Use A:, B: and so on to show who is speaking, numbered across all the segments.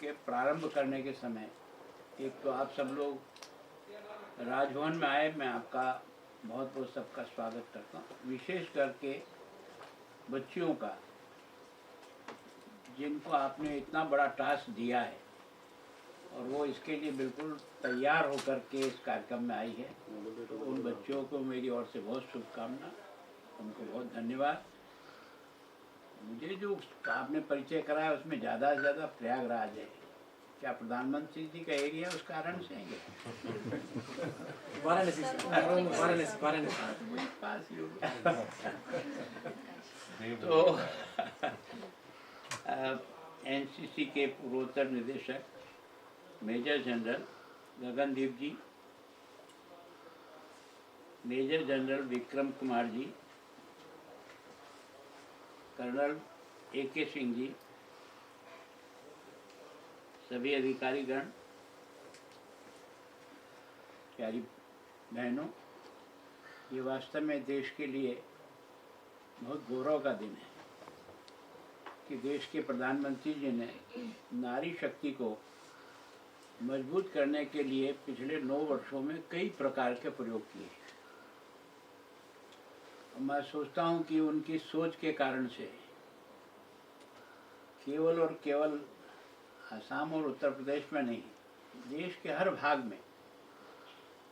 A: के प्रारंभ करने के समय एक तो आप सब लोग राजभवन में आए, मैं आपका बहुत बहुत सबका स्वागत करता हूँ। विशेष करके बच्चियों का, जिनको आपने इतना बड़ा टास्क दिया है और वो इसके लिए बिल्कुल तैयार होकर के इस कार्यक्रम में आई है, तो उन बच्चों को मेरी ओर से बहुत शुभकामना, उनको बहुत धन्यवाद। मुझे जो आपने परिचय कराया उसमें ज़्यादा से ज़्यादा प्रयागराज है। क्या प्रधानमंत्री जी का एरिया उस कारण से है?
B: वाराणसी
A: पास ही हो गया। तो एनसीसी के पूर्वोत्तर निदेशक मेजर जनरल गगनदीप जी, major general Vikram Kumar ji, colonel AK Singh ji, सभी अधिकारीगण, प्यारी बहनों, ये वास्तव में देश के लिए बहुत गौरव का दिन है कि देश के प्रधानमंत्री जी ने नारी शक्ति को मजबूत करने के लिए पिछले 9 वर्षों में कई प्रकार के प्रयोग किए। मैं सोचता हूँ कि उनकी सोच के कारण से केवल और केवल असम और उत्तर प्रदेश में नहीं, देश के हर भाग में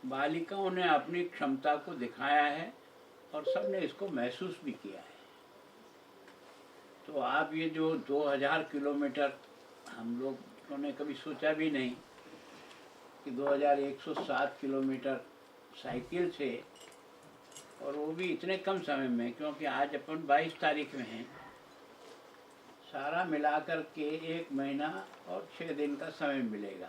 A: बालिकाओं ने अपनी क्षमता को दिखाया है और सबने इसको महसूस भी किया है। तो आप ये जो 2000 किलोमीटर, हम लोगों ने कभी सोचा भी नहीं कि 2107 किलोमीटर साइकिल से, और वो भी इतने कम समय में, क्योंकि आज अपन 22 तारीख में हैं, सारा मिलाकर के 1 महीना और 6 दिन का समय मिलेगा।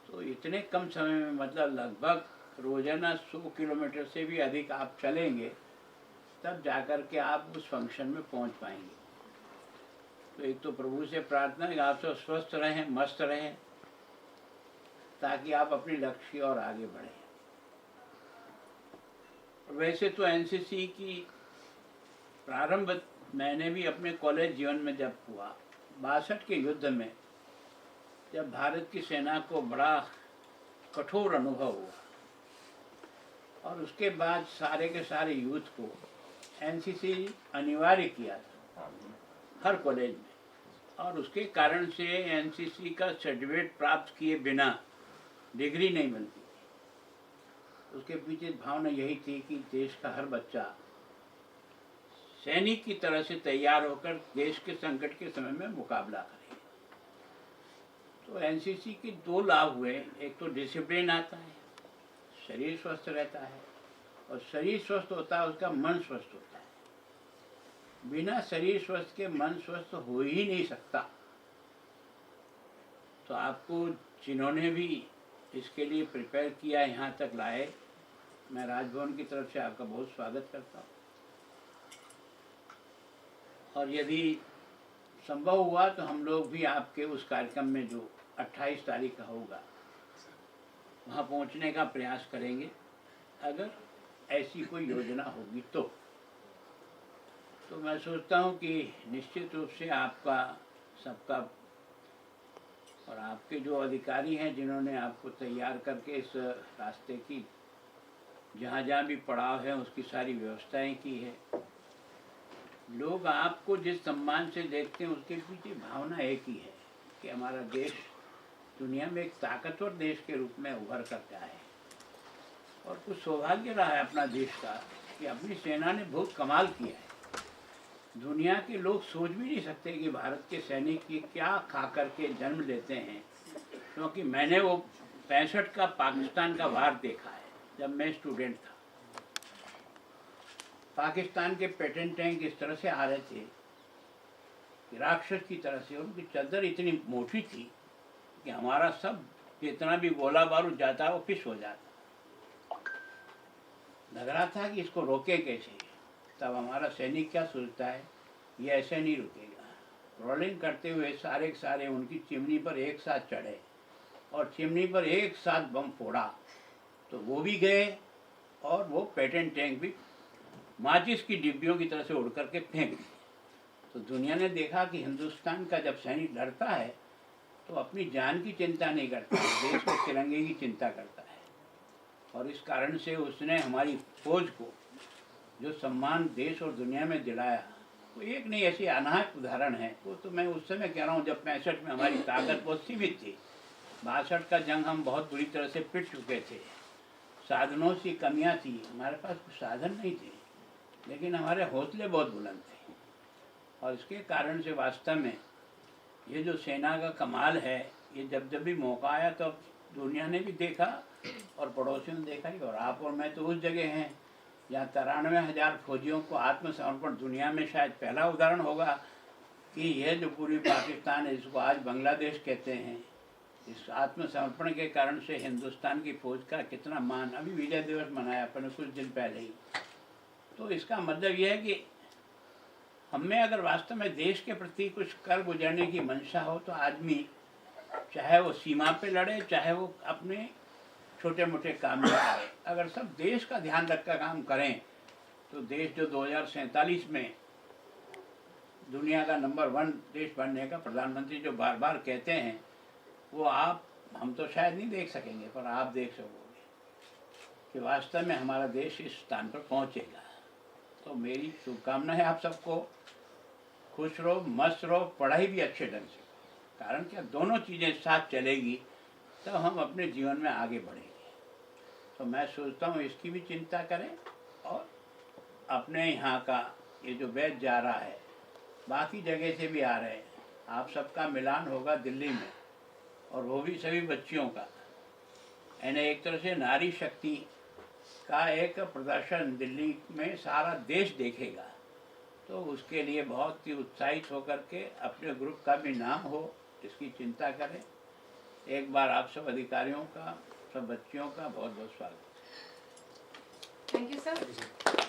A: तो इतने कम समय में मतलब लगभग रोजाना 100 किलोमीटर से भी अधिक आप चलेंगे, तब जाकर के आप उस फंक्शन में पहुंच पाएंगे। तो एक तो प्रभु से प्रार्थना है कि आप सब स्वस्थ रहें, मस्त रहें, ताकि आप अपने लक्ष्य की ओर आगे बढ़ें। वैसे तो एनसीसी की प्रारंभ मैंने भी अपने कॉलेज जीवन में जब हुआ, 62 के युद्ध में, जब भारत की सेना को बड़ा कठोर अनुभव हुआ और उसके बाद सारे के सारे यूथ को एनसीसी अनिवार्य किया था हर कॉलेज में, और उसके कारण से एनसीसी का सर्टिफिकेट प्राप्त किए बिना डिग्री नहीं मिलती। उसके पीछे भावना यही थी कि देश का हर बच्चा सैनिक की तरह से तैयार होकर देश के संकट के समय में मुकाबला करे। तो एनसीसी के 2 लाभ हुए। एक तो डिसिप्लिन आता है, शरीर स्वस्थ रहता है, और शरीर स्वस्थ होता है उसका मन स्वस्थ होता है। बिना शरीर स्वस्थ के मन स्वस्थ हो ही नहीं सकता। तो आपको जिन्होंने भी इसके लिए प्रिपेयर किया, यहाँ तक लाए, मैं राजभवन की तरफ से आपका बहुत स्वागत करता हूँ। और यदि संभव हुआ तो हम लोग भी आपके उस कार्यक्रम में जो 28 तारीख का होगा, वहाँ पहुँचने का प्रयास करेंगे, अगर ऐसी कोई योजना होगी तो मैं सोचता हूँ कि निश्चित रूप से आपका सबका, और आपके जो अधिकारी हैं जिन्होंने आपको तैयार करके इस रास्ते की जहाँ जहाँ भी पड़ाव है उसकी सारी व्यवस्थाएं की है। लोग आपको जिस सम्मान से देखते हैं उसके पीछे भावना एक ही है कि हमारा देश दुनिया में एक ताकतवर देश के रूप में उभर करके आए। और कुछ सौभाग्य रहा है अपना देश का कि अपनी सेना ने बहुत कमाल किया है। दुनिया के लोग सोच भी नहीं सकते कि भारत के सैनिक की क्या खा कर के जन्म लेते हैं, क्योंकि मैंने वो 65 का पाकिस्तान का वार देखा है जब मैं स्टूडेंट था। पाकिस्तान के पेटेंट टैंक इस तरह से आ रहे थे कि राक्षस की तरह से, उनकी चद्दर इतनी मोटी थी कि हमारा सब जितना भी गोला बारूद जाता वो फिश हो जाता। लग रहा था कि इसको रोके कैसे। तब हमारा सैनिक क्या सोचता है, ये ऐसे नहीं रुकेगा। रोलिंग करते हुए सारे के सारे उनकी चिमनी पर एक साथ चढ़े और चिमनी पर एक साथ बम फोड़ा, तो वो भी गए और वो पेटेंट टैंक भी माचिस की डिब्बियों की तरह से उड़ करके फेंक दी। तो दुनिया ने देखा कि हिंदुस्तान का जब सैनिक लड़ता है तो अपनी जान की चिंता नहीं करता, देश के तिरंगे की चिंता करता है। और इस कारण से उसने हमारी फौज को जो सम्मान देश और दुनिया में दिलाया, वो एक नहीं ऐसी अनाहक उदाहरण है। वो तो मैं उस समय कह रहा हूँ जब 65 में हमारी ताकत बहुत सीमित थी। 62 का जंग हम बहुत बुरी तरह से पिट चुके थे, साधनों की कमियाँ थी, हमारे पास कुछ साधन नहीं थे, लेकिन हमारे हौसले बहुत बुलंद थे। और इसके कारण से वास्तव में ये जो सेना का कमाल है, ये जब जब भी मौका आया तो दुनिया ने भी देखा और पड़ोसियों ने देखा ही। और आप और मैं तो उस जगह हैं जहाँ 93,000 फौजियों को आत्मसमर्पण, दुनिया में शायद पहला उदाहरण होगा कि यह जो पूरी पाकिस्तान है, जिसको आज बांग्लादेश कहते हैं, इस आत्मसमर्पण के कारण से हिंदुस्तान की फौज का कितना मान। अभी विजय दिवस मनाया अपने कुछ दिन पहले ही। तो इसका मतलब यह है कि हमें अगर वास्तव में देश के प्रति कुछ कर गुजरने की मंशा हो तो आदमी चाहे वो सीमा पे लड़े, चाहे वो अपने छोटे मोटे काम में करे, अगर सब देश का ध्यान रख कर काम करें तो देश जो 2047 में दुनिया का नंबर 1 देश बनने का प्रधानमंत्री जो बार बार कहते हैं, वो हम तो शायद नहीं देख सकेंगे, पर आप देख सकोगे कि वास्तव में हमारा देश इस स्थान पर पहुंचेगा। तो मेरी शुभकामना है आप सबको, खुश रहो, मस्त रहो, पढ़ाई भी अच्छे ढंग से, कारण क्या दोनों चीज़ें साथ चलेगी तब हम अपने जीवन में आगे बढ़ेंगे। तो मैं सोचता हूँ इसकी भी चिंता करें, और अपने यहाँ का ये जो बैच जा रहा है, बाकी जगह से भी आ रहे हैं, आप सबका मिलान होगा दिल्ली में, और वो भी सभी बच्चियों का, यानी एक तरह से नारी शक्ति का एक प्रदर्शन दिल्ली में सारा देश देखेगा। तो उसके लिए बहुत ही उत्साहित होकर के अपने ग्रुप का भी नाम हो, इसकी चिंता करें। एक बार आप सब अधिकारियों का, सब बच्चियों का बहुत बहुत स्वागत।
B: Thank you sir.